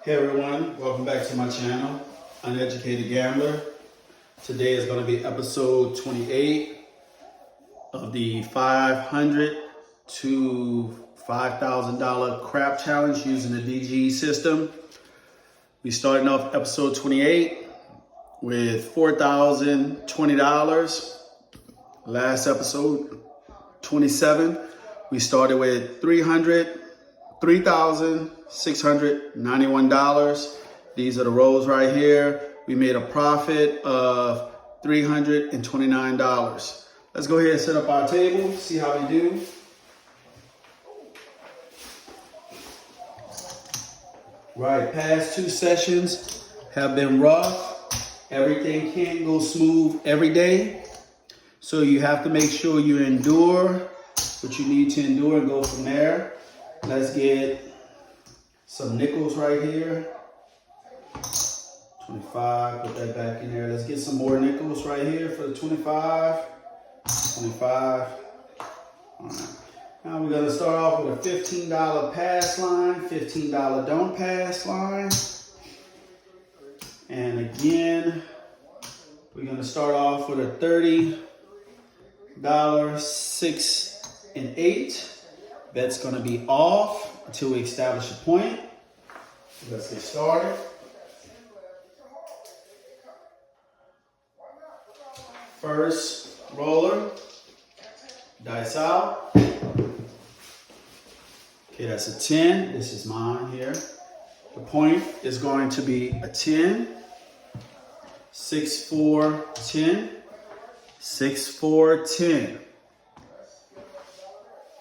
Hey everyone, welcome back to my channel, Uneducated Gambler. Today is going to be episode 28 of the $500 to $5,000 crap challenge using the DGE system. We starting off episode 28 with $4,020. Last episode 27, we started with $3,691. These are the rows right here. We made a profit of $329. Let's go ahead and set up our table, see how we do. Right, past two sessions have been rough. Everything can't go smooth every day. So you have to make sure you endure what you need to endure and go from there. Let's get some nickels right here. 25, put that back in there. Let's get some more nickels right here for the 25. 25. All right. Now we're gonna start off with a $15 pass line, $15 don't pass line. And again, we're gonna start off with a $30, 6 and 8. Bet's gonna be off until we establish a point. Let's get started. First roller, dice out. Okay, that's a 10. This is mine here. The point is going to be a 10. 6, 4, 10. 6, 4, 10.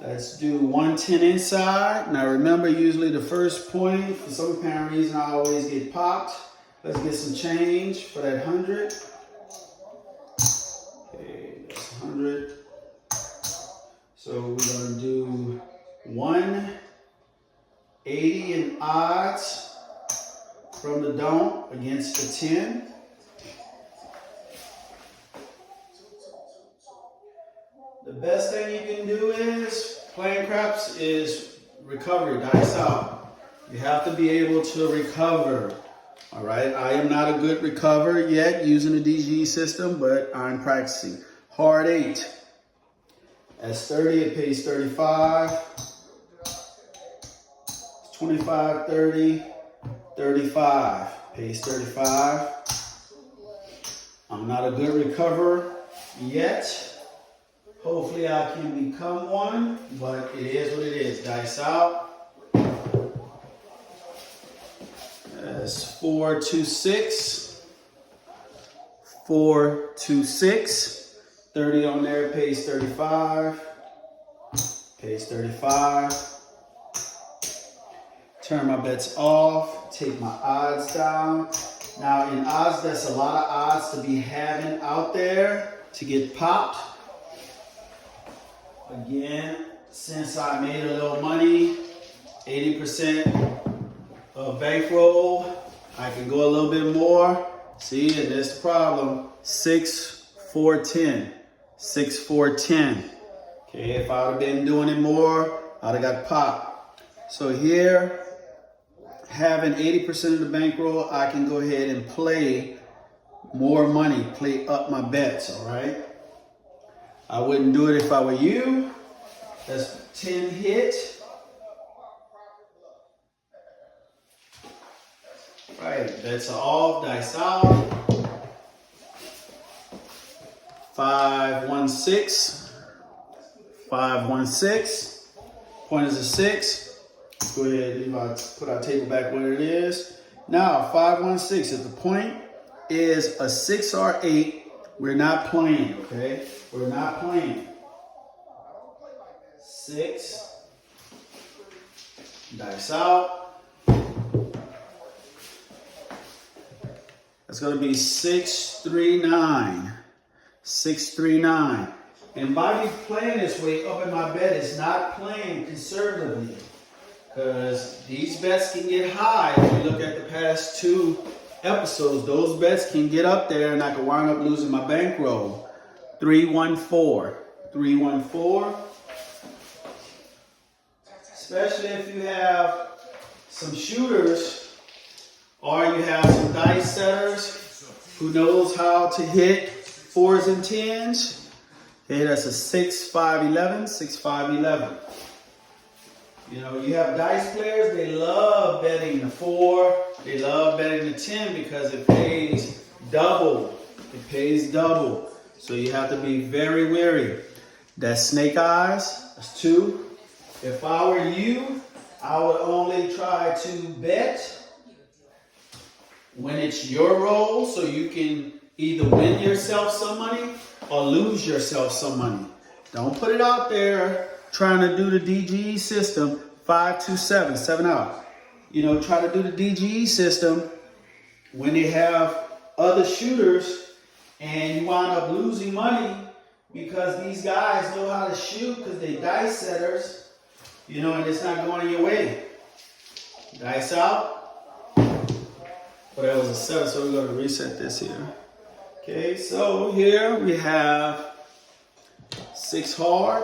Let's do 110 inside. Now remember, usually the first point, for some apparent reason, I always get popped. Let's get some change for that 100. Okay, that's 100. So we're gonna do 180 in odds from the don't against the 10. The best thing you can do is, playing craps is recovery, dice out. You have to be able to recover, all right? I am not a good recover yet using the DGE system, but I'm practicing. Hard 8. That's 30, it pays 35. 25, 30, 35, pays 35. I'm not a good recoverer yet. Hopefully I can become one, but it is what it is. Dice out. That's 4, 2, 6. 4, 2, 6. 30 on there pays 35. Pays 35. Turn my bets off. Take my odds down. Now in odds, that's a lot of odds to be having out there to get popped. Again, since I made a little money, 80% of bankroll, I can go a little bit more. See, and that's the problem. 6, 4, 10. 6, 4, 10. Okay, if I would have been doing it more, I'd have got popped. So here, having 80% of the bankroll, I can go ahead and play more money, play up my bets, all right? I wouldn't do it if I were you. That's 10 hit. Right, bets are off, dice out. 5, 1, 6. 5, 1, 6. Point is a 6. Let's go ahead and put our table back where it is. Now, 5, 1, 6. If the point is a 6 or 8, we're not playing, okay? We're not playing. 6. Dice out. That's going to be 6, 3, 9. 6, 3, 9. And by me playing this way up in my bet, it's not playing conservatively. Because these bets can get high. If you look at the past two episodes, those bets can get up there and I can wind up losing my bankroll. 3, 1, 4. 3, 1, 4. Especially if you have some shooters Or you have some dice setters who knows how to hit 4s and 10s. Okay, that's a 6, 5, 11, 6, 5, 11. You know, you have dice players, they love betting the 4, they love betting the 10 because it pays double. It pays double. So you have to be very wary. That's snake eyes, that's 2. If I were you, I would only try to bet when it's your roll, so you can either win yourself some money or lose yourself some money. Don't put it out there trying to do the DGE system 5-2-7, 7 out. You know, try to do the DGE system when they have other shooters and you wind up losing money because these guys know how to shoot because they dice setters, you know, and it's not going your way. Dice out. Well, that was a 7, so we're going to reset this here. Okay, so here we have 6 hard.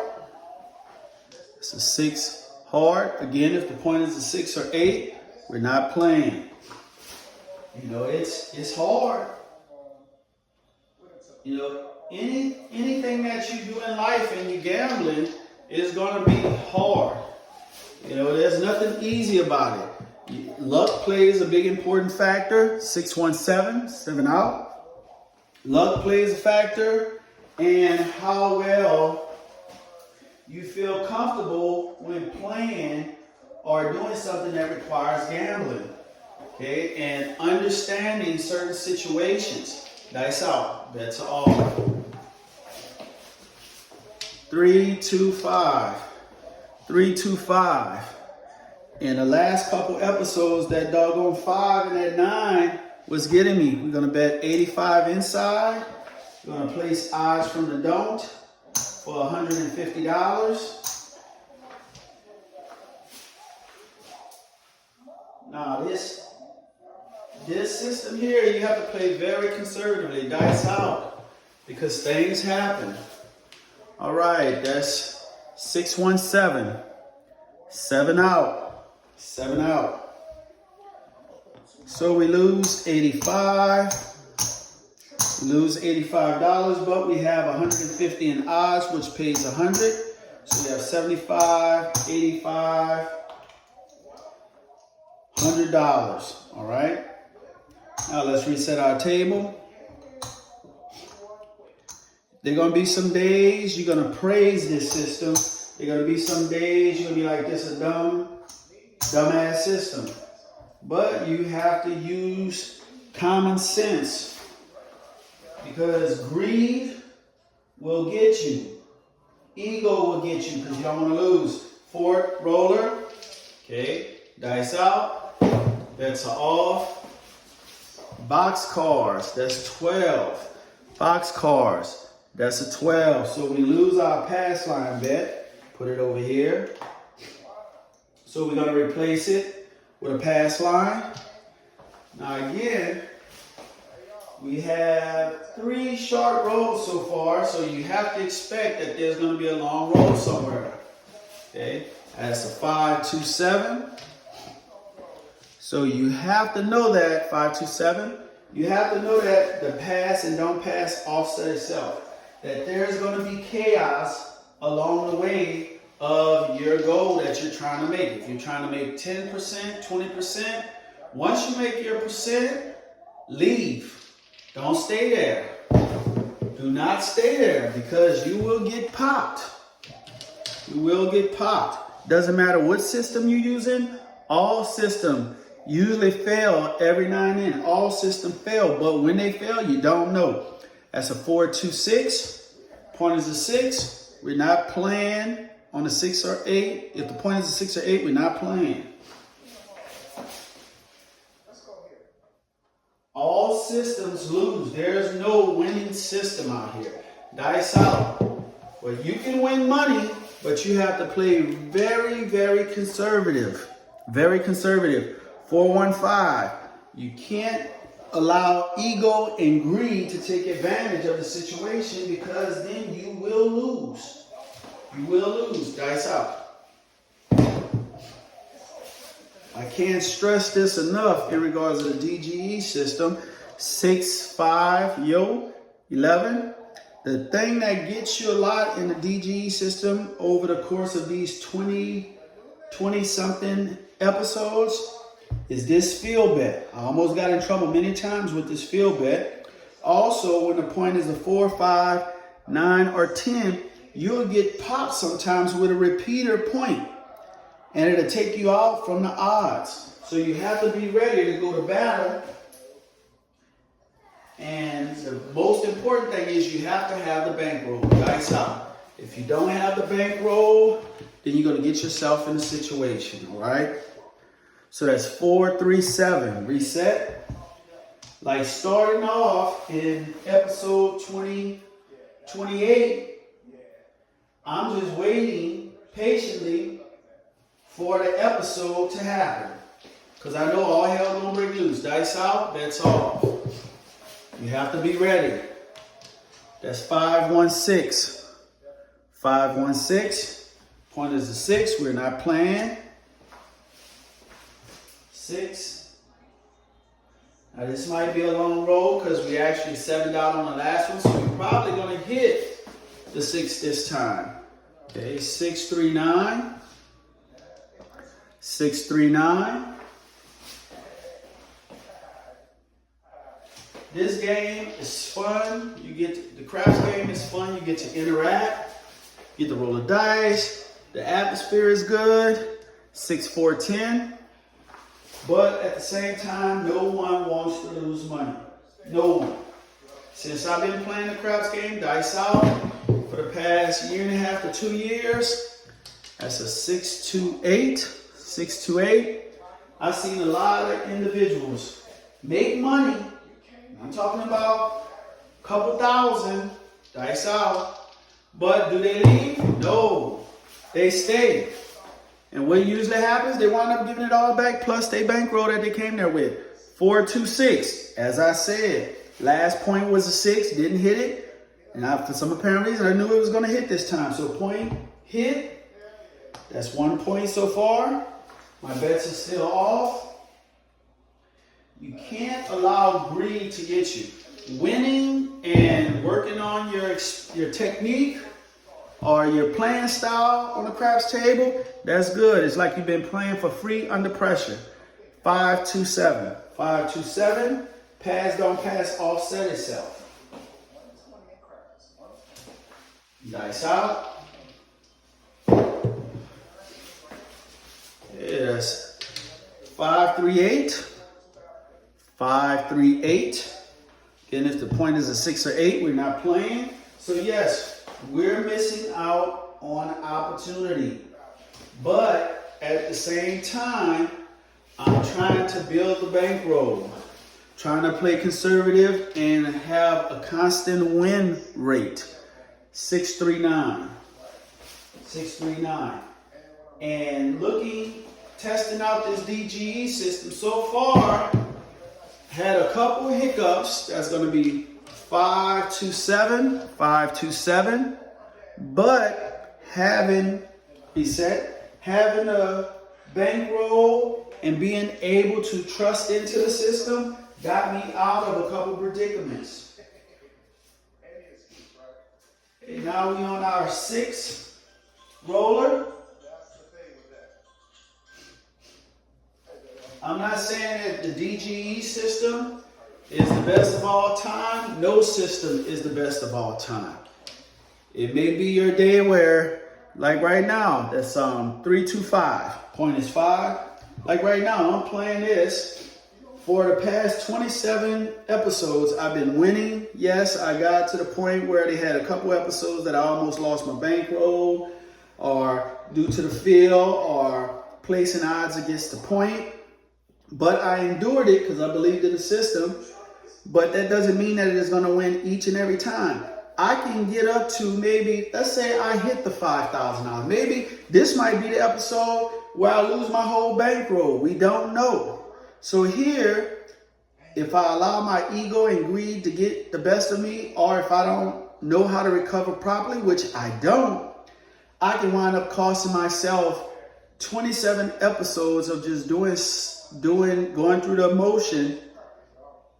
It's a 6 hard. Again, if the point is a 6 or 8, we're not playing. You know, it's hard. You know, anything that you do in life and you're gambling is going to be hard. You know, there's nothing easy about it. Luck plays a big important factor. 6-1-7, 7 out. Luck plays a factor, and how well you feel comfortable when playing or doing something that requires gambling. Okay, and understanding certain situations. Dice out. Bets are off. 3, 2, 5. 3, 2, 5. In the last couple episodes, that doggone 5 and that 9 was getting me. We're going to bet 85 inside. We're going to place odds from the don't for $150. Now this system here, you have to play very conservatively. Dice out because things happen. All right, that's 6-1-7. 7 out. 7 out. So we lose 85. We lose $85, but we have 150 in odds, which pays 100. So we have 75, 85, $100. All right. Now let's reset our table. There are going to be some days you're going to praise this system. There are going to be some days you're going to be like, this is a dumbass system. But you have to use common sense because greed will get you. Ego will get you because you don't want to lose. Fourth roller. Okay. Dice out. Bets are off. Box cars. That's 12. Box cars. That's a 12. So we lose our pass line bet. Put it over here. So we're going to replace it with a pass line. Now again, we have 3 short rolls so far, so you have to expect that there's going to be a long roll somewhere. Okay, that's a 5-2-7. So you have to know that 5-2-7. You have to know that the pass and don't pass offset itself. That there's going to be chaos along the way of your goal that you're trying to make. If you're trying to make 10%, 20%, once you make your percent, leave. Don't stay there. Do not stay there because you will get popped. You will get popped. Doesn't matter what system you're using, all systems usually fail every now and then. All systems fail, but when they fail, you don't know. That's a 4-2-6. Point is a 6. We're not playing on a 6 or 8. If the point is a 6 or 8, we're not playing. All systems lose. There's no winning system out here. Dice out. Well, you can win money, but you have to play very, very conservative. Very conservative. 4-1-5. You can't allow ego and greed to take advantage of the situation because then you will lose. You will lose. Dice out. I can't stress this enough in regards to the DGE system. 6, 5, 11. The thing that gets you a lot in the DGE system over the course of these 20 something episodes is this field bet. I almost got in trouble many times with this field bet. Also, when the point is a 4, 5, 9, or 10, you'll get popped sometimes with a repeater point, and it'll take you out from the odds. So you have to be ready to go to battle. And the most important thing is you have to have the bankroll. Dice out. If you don't have the bankroll, then you're going to get yourself in a situation, all right? So that's 4, 3, 7. Reset. Like starting off in episode 28, I'm just waiting patiently for the episode to happen. Because I know all hell gonna break loose. Dice out, bets off. You have to be ready. That's 5, 1, 6. 5, 1, 6. Point is a 6. We're not playing. 6. Now this might be a long roll because we actually 7'd out on the last one, so we're probably going to hit the 6 this time. Okay, 6, 3, 9. 6, 3, 9. This game is fun. You get the craps game is fun. You get to interact. You get to roll the dice. The atmosphere is good. 6, 4, 10. But at the same time, no one wants to lose money. No one. Since I've been playing the craps game, dice out, for the past 1.5 to 2 years, that's a 6, 2, 8. 6, 2, 8. I've seen a lot of individuals make money. I'm talking about a couple thousand, dice out. But do they leave? No. They stay. And what usually happens, they wind up giving it all back plus they bankroll that they came there with. 4, 2, 6. As I said, last point was a 6, didn't hit it. And for some apparent reason, I knew it was going to hit this time. So point hit. That's 1 point so far. My bets are still off. You can't allow greed to get you. Winning and working on your technique or your playing style on the craps table, that's good. It's like you've been playing for free under pressure. 5, 2, 7. 5, 2, 7. Pass, don't pass, offset itself. Dice out. Yes. 5, 3, 8. 5, 3, 8. Again, if the point is a 6 or 8, we're not playing. So yes, we're missing out on opportunity. But at the same time, I'm trying to build the bankroll. Trying to play conservative and have a constant win rate. 6, 3, 9. 6, 3, 9. And testing out this DGE system so far, had a couple of hiccups. That's going to be 5, 2, 7, 5, 2, 7. But having a bankroll and being able to trust into the system got me out of a couple predicaments. Okay, now we're on our 6th roller. I'm not saying that the DGE system is the best of all time. No system is the best of all time. It may be your day where, like right now, that's 3, 2, 5. Point is 5. Like right now, I'm playing this. For the past 27 episodes, I've been winning. Yes, I got to the point where they had a couple episodes that I almost lost my bankroll, or due to the field, or placing odds against the point. But I endured it because I believed in the system. But that doesn't mean that it is going to win each and every time. I can get up to maybe, let's say I hit the $5,000. Maybe this might be the episode where I lose my whole bankroll. We don't know. So here, if I allow my ego and greed to get the best of me, or if I don't know how to recover properly, which I don't, I can wind up costing myself 27 episodes of just going through the motion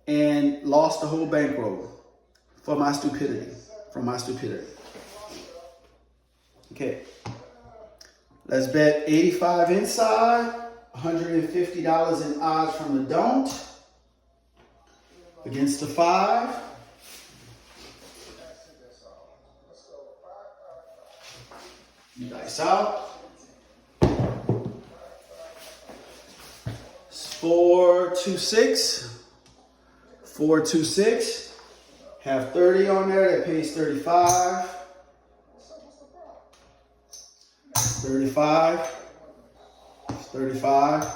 and lost the whole bankroll for my stupidity, Okay, let's bet 85 inside, $150 in odds from the don't, against the 5. Dice out. 4, 2, 6. 4, 2, 6. Have 30 on there. That pays 35. 35. 35.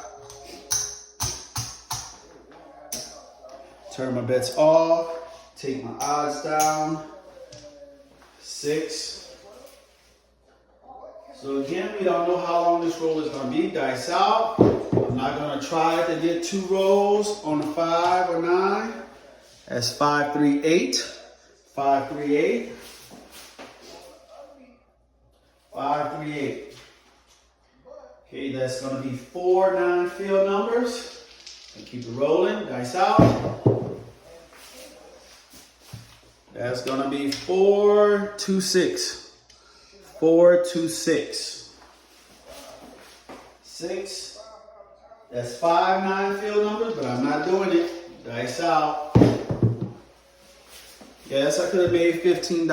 Turn my bets off. Take my odds down. 6. So again, we don't know how long this roll is going to be. Dice out. I'm not going to try to get 2 rolls on a 5 or 9. That's 5, 3, 8. 5, 3, 8. 5, 3, 8. Okay, that's going to be 4 9-field numbers. And keep it rolling. Dice out. That's going to be 4, 2, 6. 4, 2, 6. 6. That's 5 9-field numbers, but I'm not doing it. Dice out. Yes, I could have made $15,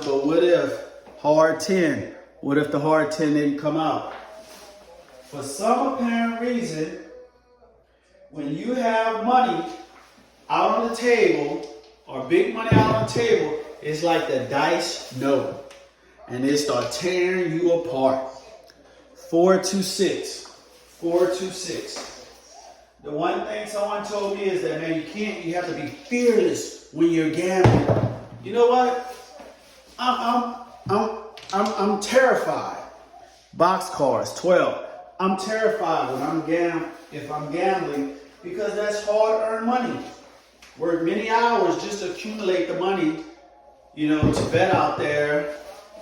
but what if hard 10? What if the hard 10 didn't come out? For some apparent reason, when you have money out on the table, or big money out on the table, it's like the dice know. And they start tearing you apart. 4, 2, 6. 4, 2, 6. The one thing someone told me is that, man, you have to be fearless when you're gambling. You know what? I'm terrified. Boxcars, 12. I'm terrified when if I'm gambling, because that's hard-earned money. Work many hours just to accumulate the money, to bet out there.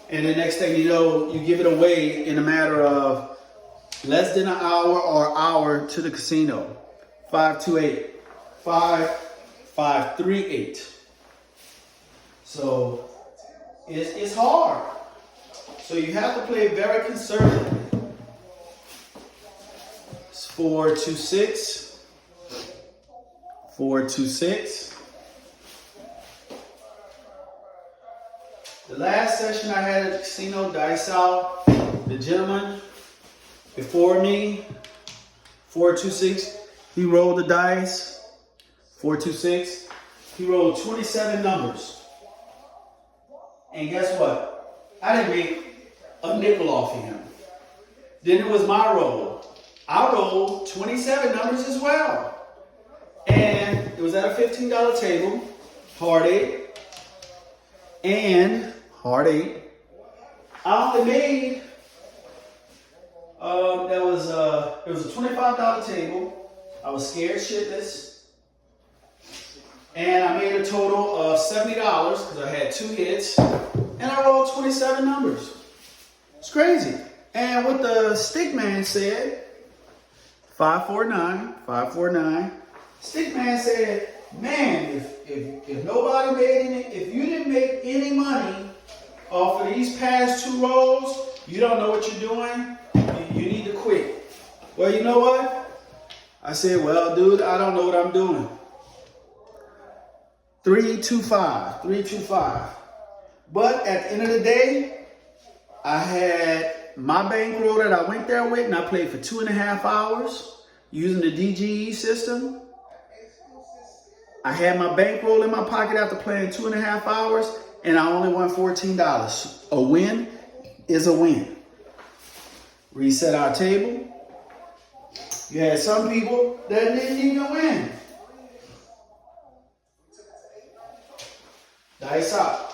And the next thing you know, you give it away in a matter of less than an hour or hour to the casino. 5, 2, 8. 5, 5, 3, 8. So it's hard. So you have to play very conservative. It's 4, 2, 6. 4, 2, 6. The last session I had at the casino, dice out, the gentleman before me, 4, 2, 6, he rolled the dice, 4, 2, 6, he rolled 27 numbers. And guess what? I didn't make a nickel off of him. Then it was my roll. I rolled 27 numbers as well. And it was at a $15 table, hard 8, and hard 8. I only made, it was a $25 table. I was scared shitless. And I made a total of $70 because I had 2 hits. And I rolled 27 numbers. It's crazy. And what the stick man said, 549, 549. Stick man said, man, if nobody made any, if you didn't make any money off of these past 2 rolls, you don't know what you're doing. You need to quit. Well, you know what? I said, well, dude, I don't know what I'm doing. 325, 325. But at the end of the day, I had my bankroll that I went there with, and I played for 2.5 hours using the DGE system. I had my bankroll in my pocket after playing 2.5 hours, and I only won $14. A win is a win. Reset our table. You had some people that didn't even win. Dice out.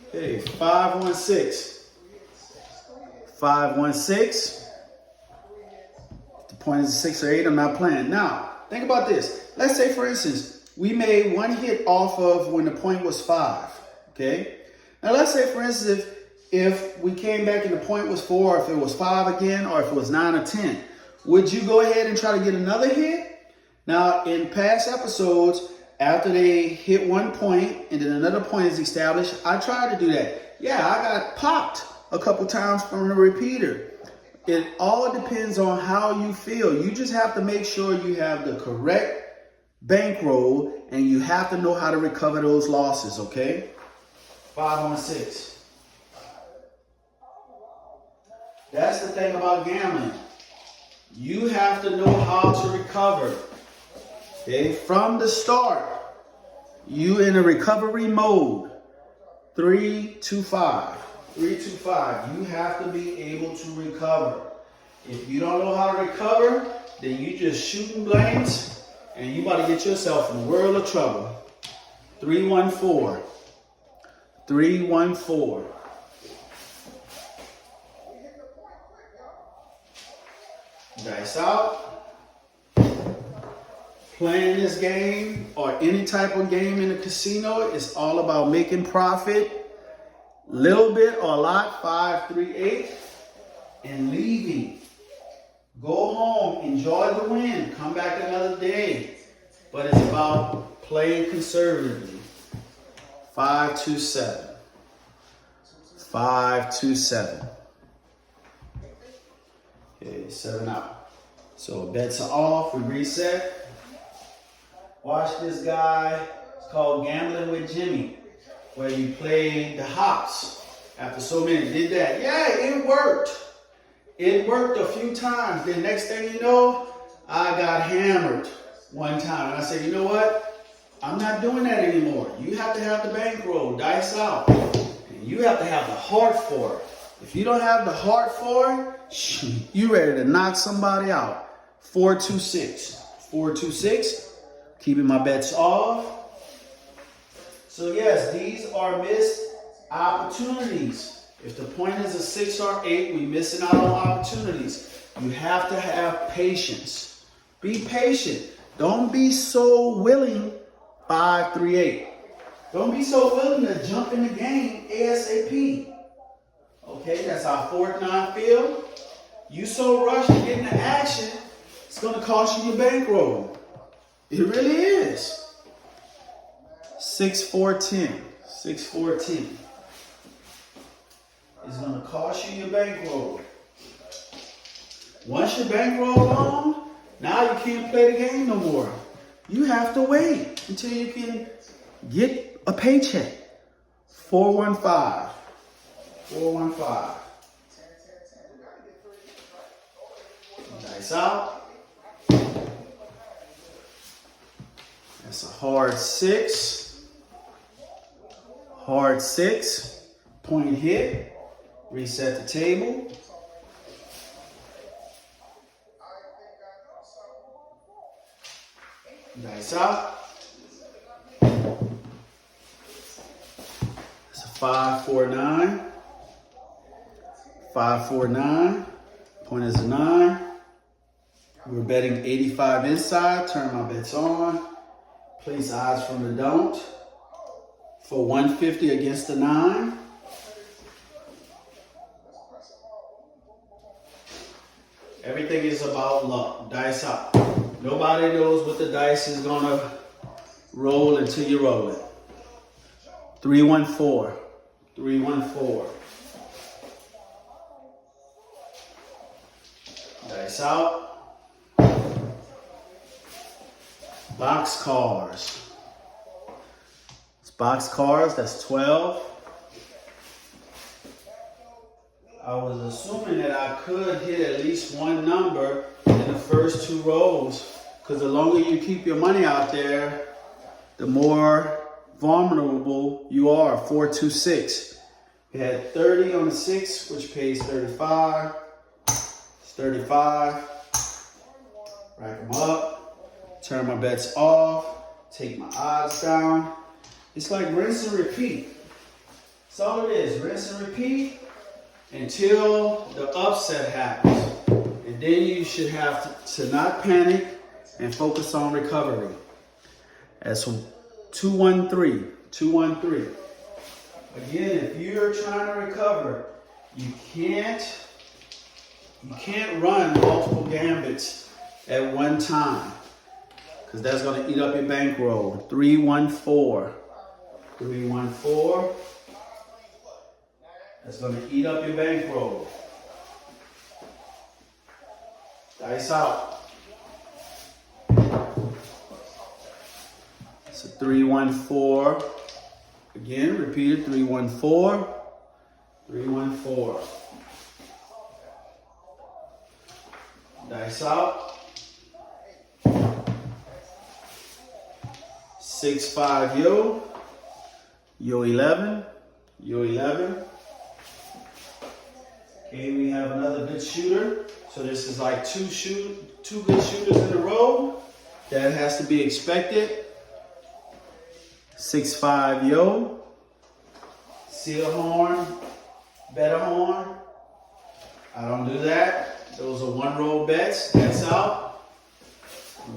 Okay, 516. 516. The point is 6 or 8. I'm not playing. Now, think about this. Let's say, for instance, we made 1 hit off of when the point was 5. Okay. Now, let's say, for instance, if we came back and the point was 4, or if it was 5 again, or if it was 9 or 10, would you go ahead and try to get another hit? Now, in past episodes, after they hit one point and then another point is established, I tried to do that. Yeah, I got popped a couple times from the repeater. It all depends on how you feel. You just have to make sure you have the correct bankroll, and you have to know how to recover those losses, okay? 5 on 6. That's the thing about gambling. You have to know how to recover. Okay, from the start, you in a recovery mode. 3 to 5. 3 to 5. You have to be able to recover. If you don't know how to recover, then you just shooting blanks, and you about to get yourself in a world of trouble. 3-1-4. 3-1-4. Dice out. Playing this game or any type of game in a casino is all about making profit. Little bit or a lot, 5, 3, 8, and leaving. Go home, enjoy the win, come back another day. But it's about playing conservatively. 5-2-7. 5-2-7. Okay, 7 out. So bets are off, we reset. Watch this guy. It's called Gambling with Jimmy, where you play the hops. After so many did that. Yeah, it worked. It worked a few times. Then next thing you know, I got hammered one time. And I said, you know what? I'm not doing that anymore. You have to have the bankroll, dice out. And you have to have the heart for it. If you don't have the heart for it, you ready to knock somebody out. 4-2-6. 4-2-6. Keeping my bets off. So yes, these are missed opportunities. If the point is a 6 or 8, we're missing out on opportunities. You have to have patience. Be patient. Don't be so willing. 5-3-8. Don't be so willing to jump in the game ASAP. Okay, that's our 4th 9 field. You so rushed to get into action, it's going to cost you your bankroll. It really is. 6-4-10. 6-4-10. It's going to cost you your bankroll. Once your bankroll gone, now you can't play the game no more. You have to wait until you can get a paycheck. 4-1-5. 4-1-5. Dice out. That's a hard 6. Hard 6. Point hit. Reset the table. Dice out. It's a 5-4-9. 5-4-9. Point is a 9. We're betting 85 inside. Turn my bets on. Place odds from the don't. For 150 against the 9. Everything is about luck. Dice out. Nobody knows what the dice is gonna roll until you roll it. 3-1-4. 3-1-4. Dice out. Box cars. It's box cars, that's 12. I was assuming that I could hit at least one number in the first 2 rows, because the longer you keep your money out there, the more vulnerable you are. 4-2-6. We had 30 on the 6, which pays 35. It's 35. Rack them up. Turn my bets off. Take my odds down. It's like rinse and repeat. That's all it is. Rinse and repeat until the upset happens. And then you should have to not panic and focus on recovery. That's 2-1-3. 2-1-3. Again, if you're trying to recover, you can't run multiple gambits at one time, because that's going to eat up your bankroll. 314. 314. That's going to eat up your bankroll. Dice out. It's a 314. Again, repeat it. 314. 314. Dice out. 6-5 yo. Yo 11. Yo 11. Okay, we have another good shooter. So this is like two good shooters in a row. That has to be expected. 6-5 yo. Seal horn. Better horn. I don't do that. Those are one roll bets. That's out.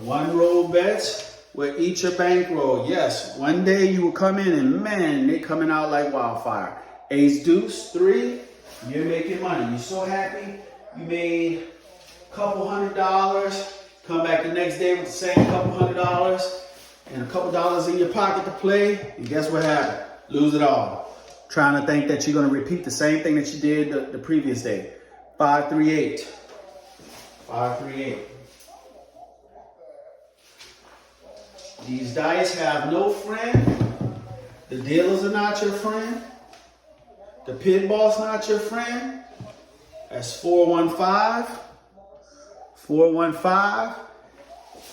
One roll bets will eat your bankroll. Yes, one day you will come in and man, they coming out like wildfire. Ace deuce 3. You're making money. You're so happy. You made a couple $100. Come back the next day with the same couple $100 and a couple dollars in your pocket to play. And guess what happened? Lose it all. Trying to think that you're going to repeat the same thing that you did the previous day. 538. 538. These dice have no friend. The dealers are not your friend. The pit boss not your friend. That's 415. 415.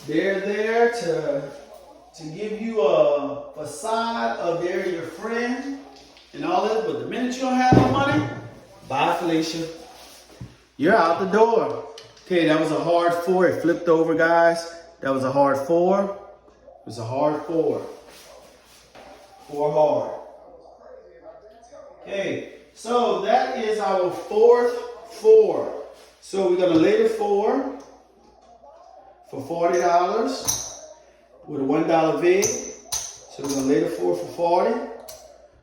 They're there to give you a facade of they're your friend and all that. But the minute you don't have no money, bye Felicia. You're out the door. Okay, that was a hard 4. It flipped over, guys. That was a hard 4. It was a hard 4. 4 hard. Okay, so that is our fourth 4. So we're gonna lay the 4 for $40 with a $1 vig. So we're gonna lay the 4 for 40.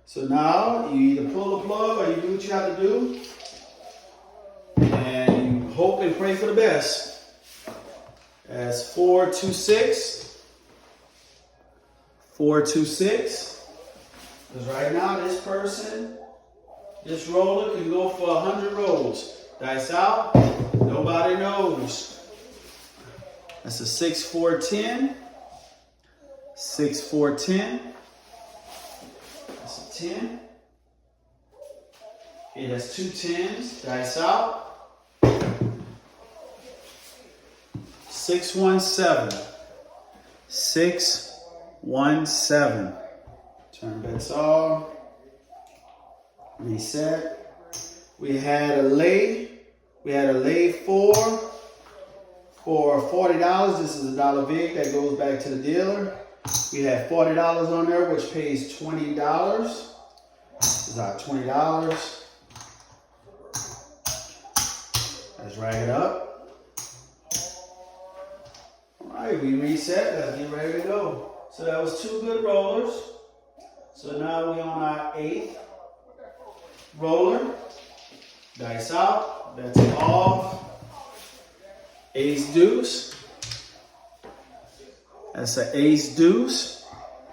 So now you either pull the plug or you do what you have to do. And you hope and pray for the best. That's 426. 426. Because right now this person, this roller can go for 100 rolls. Dice out. Nobody knows. That's a 6-4-10. 6-4-10. That's a 10. Okay, that's 2 10s. Dice out. 6-1-7. 6-1-7. Turn bets off. Reset. We had a lay. We had a lay 4 for $40. This is a $1 vig that goes back to the dealer. We had $40 on there, which pays $20. This is our $20. Let's rack it up. All right, we reset. Let's get ready to go. So that was 2 good rollers. So now we're on our 8th roller. Dice out. Bets off. Ace deuce. That's an ace deuce.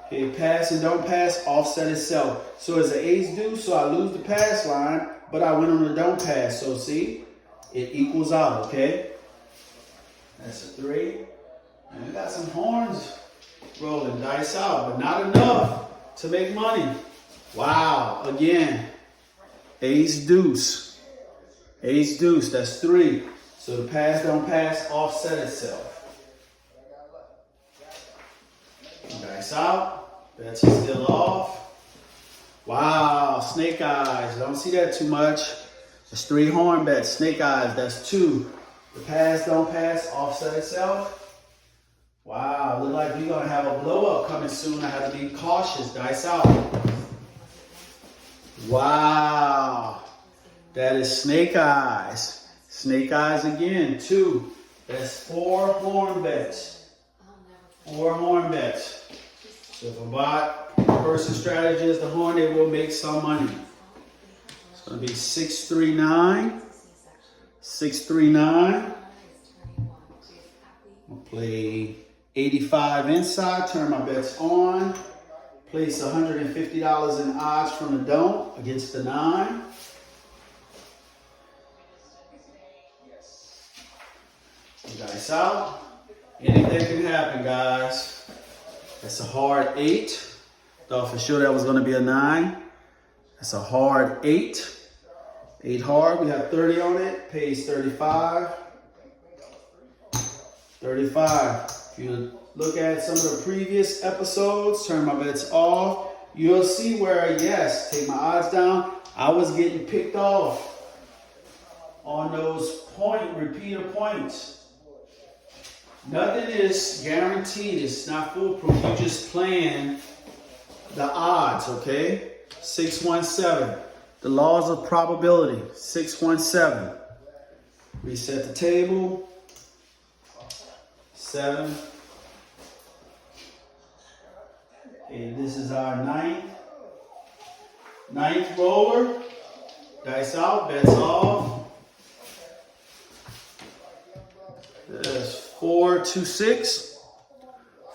Okay, pass and don't pass, offset itself. So it's an ace deuce, so I lose the pass line, but I win on the don't pass. So see, it equals out, okay? That's a 3. And we got some horns rolling. Dice out, but not enough to make money. Wow, again, ace deuce. Ace deuce, that's 3. So the pass don't pass, offset itself. Dice out, bets is still off. Wow, snake eyes, don't see that too much. It's 3 horn bets, snake eyes, that's 2. The pass don't pass, offset itself. Wow, look like we're gonna have a blow up coming soon. I have to be cautious. Dice out. Wow, that is snake eyes. Snake eyes again, 2. That's 4 horn bets. 4 horn bets. So if I bought person strategy is the horn, they will make some money. It's going to be 639. 639. I'll play 85 inside, turn my bets on. Place $150 in odds from the don't against the 9. Dice out. Anything can happen, guys. That's a hard 8. Thought for sure that was going to be a 9. That's a hard 8. 8 hard. We have 30 on it. Pays 35. 35. If you look at some of the previous episodes, turn my bets off, you'll see where, yes, take my odds down. I was getting picked off on those repeater points. Nothing is guaranteed. It's not foolproof. You're just playing the odds, okay? 617. The laws of probability. 617. Reset the table. 7. Okay, this is our ninth roller. Dice out, bets off. There's 4, 2, 6.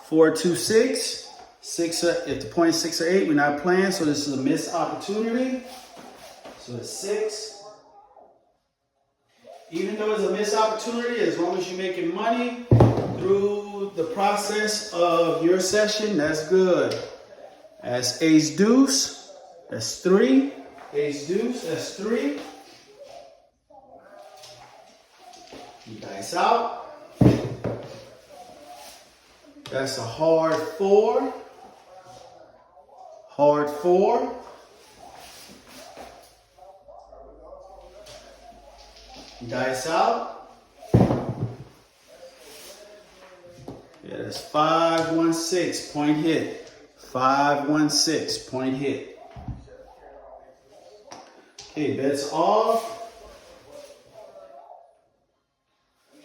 4, 2, 6. 6. If the point is 6 or 8, we're not playing, so this is a missed opportunity. So it's 6. Even though it's a missed opportunity, as long as you're making money through the process of your session, that's good. That's ace deuce, that's 3. Ace deuce, that's 3. Dice out. That's a hard 4. Hard 4. Dice out. Yeah, that's 516, point hit. 516, point hit. Okay, bets off.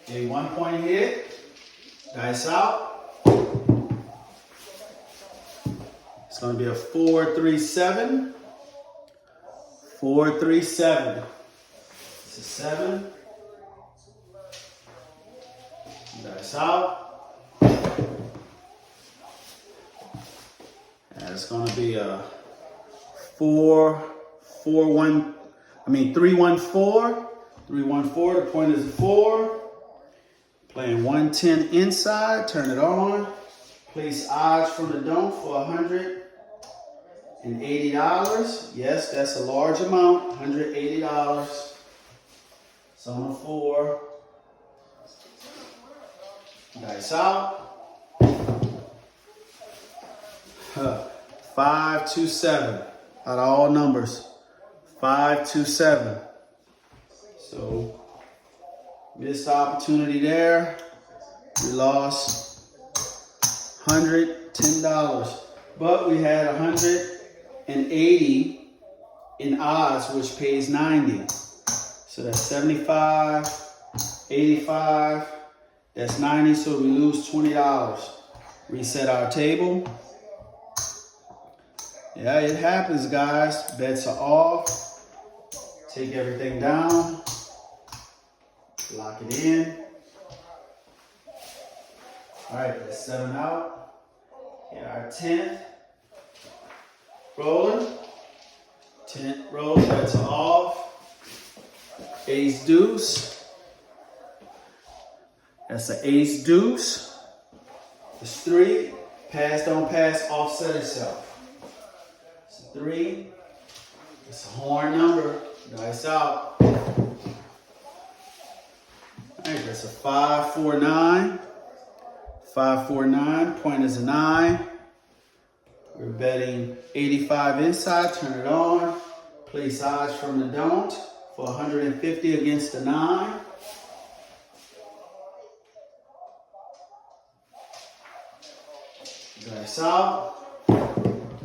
Okay, 1 point hit. Dice out. It's going to be a 4-3-7. 4-3-7. It's a 7. Dice out. It's going to be a 3-1-4. 3-1-4. The point is 4. Playing 110 inside. Turn it on. Place odds from the don't for $180. Yes, that's a large amount. $180. It's on a 4. Dice out. 5-2-7 out of all numbers. 5-2-7. So missed opportunity there. We lost $110, but we had 180 in odds, which pays 90. So that's 75, 85. That's 90. So we lose $20. Reset our table. Yeah, it happens, guys. Bets are off. Take everything down. Lock it in. All right, that's 7 out. Get our 10th roller. 10th roll, bets are off. Ace deuce. That's an ace deuce. It's 3. Pass, don't pass, offset itself. 3. It's a horn number. Dice out. Alright, that's a 5-4-9. 5-4-9. Point is a 9. We're betting 85 inside. Turn it on. Place odds from the don't for 150 against the 9. Dice out.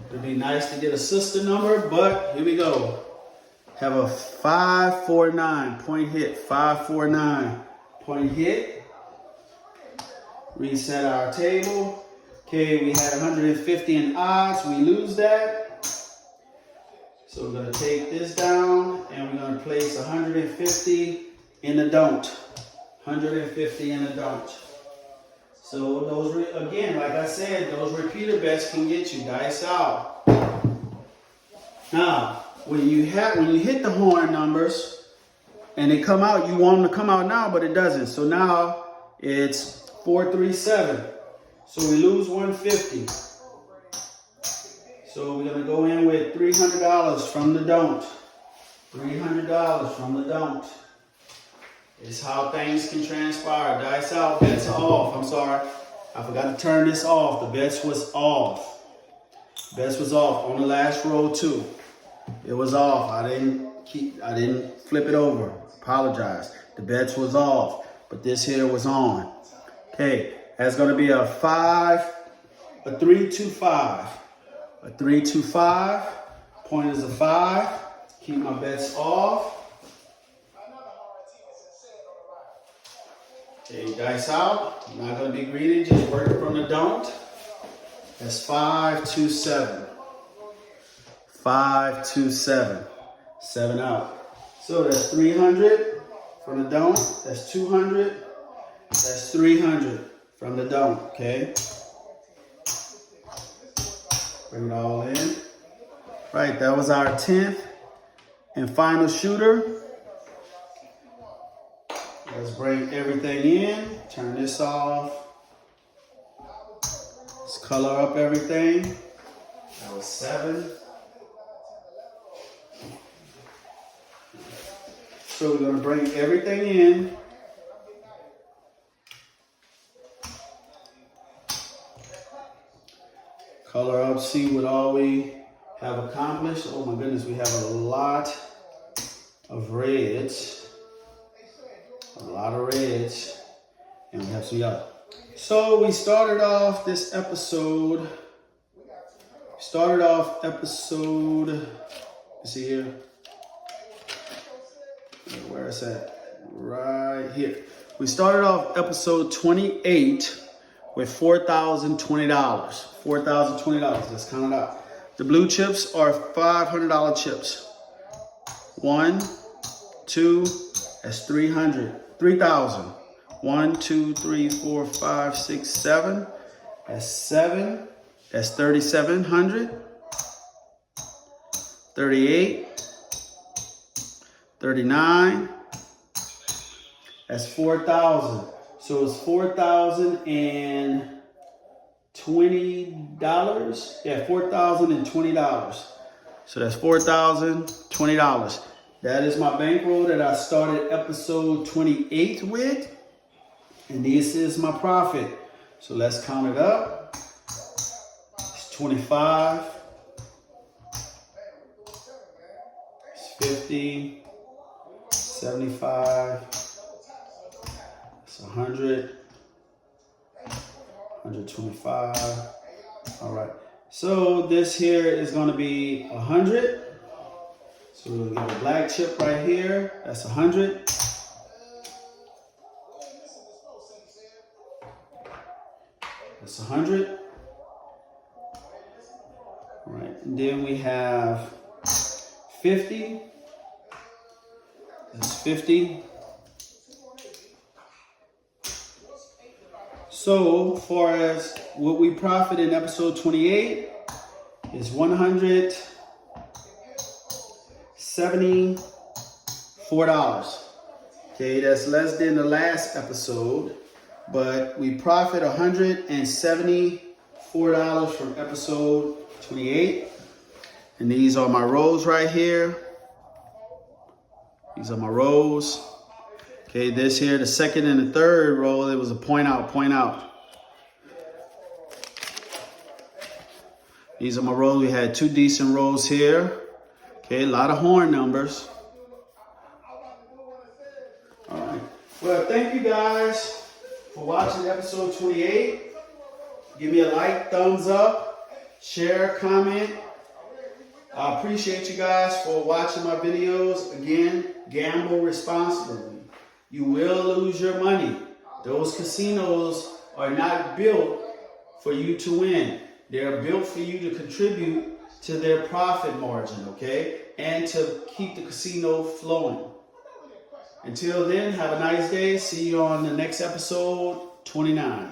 It'd be nice to get a sister number, but here we go. Have a 5-4-9 point hit. 5-4-9 point hit. Reset our table. Okay, we had 150 in odds. We lose that. So we're going to take this down and we're going to place 150 in the don't. 150 in the don't. So those, again, like I said, those repeater bets can get you dice out. Now, when you hit the horn numbers and they come out, you want them to come out now, but it doesn't. So now it's 437. So we lose 150. So we're gonna go in with $300 from the don't. $300 from the don't. It's how things can transpire. Dice out, bets off. I'm sorry, I forgot to turn this off. The bets was off. Bets was off on the last roll too. It was off. I didn't flip it over. Apologize. The bets was off, but this here was on. Okay, that's gonna be a 3-2-5. A 3-2-5. Point is a 5. Keep my bets off. Okay, dice out. I'm not gonna be greedy, just work from the don't. That's 5-2-7. 5-2-7. 7 out. So that's 300 from the don't. That's 200. That's 300 from the don't. Okay. Bring it all in. Right, that was our 10th and final shooter. Let's bring everything in. Turn this off. Let's color up everything. That was 7. So we're gonna bring everything in. Color up, see what all we have accomplished. Oh my goodness, we have a lot of reds. A lot of reds. And we have some yellow. So we started off this episode. Let's see here. Where is that? Right here. We started off episode 28 with $4,020. $4,020. Let's count it out. The blue chips are $500 chips. 1, 2, that's 300. 3,000. 1, 2, 3, 4, 5, 6, 7. That's 7. That's 3,700. 38. 39. That's 4,000. So it's $4,020. Yeah, $4,020. So that's $4,020. That is my bankroll that I started episode 28 with. And this is my profit. So let's count it up. It's 25. It's 50. 75. It's 100. 125. All right. So this here is going to be 100. So we'll get a black chip right here. That's 100. That's 100. All right. And then we have 50. That's 50. So far as what we profit in episode 28 is $174. Okay, that's less than the last episode, but we profit $174 from episode 28. And these are my rows right here. These are my rows. Okay, this here, the second and the third row, it was a point out, point out. These are my rows. We had 2 decent rows here. Okay, a lot of horn numbers. All right. Well, thank you guys for watching episode 28. Give me a like, thumbs up, share, comment. I appreciate you guys for watching my videos. Again, gamble responsibly. You will lose your money. Those casinos are not built for you to win. They're built for you to contribute to their profit margin, okay? And to keep the casino flowing. Until then, have a nice day. See you on the next episode 29.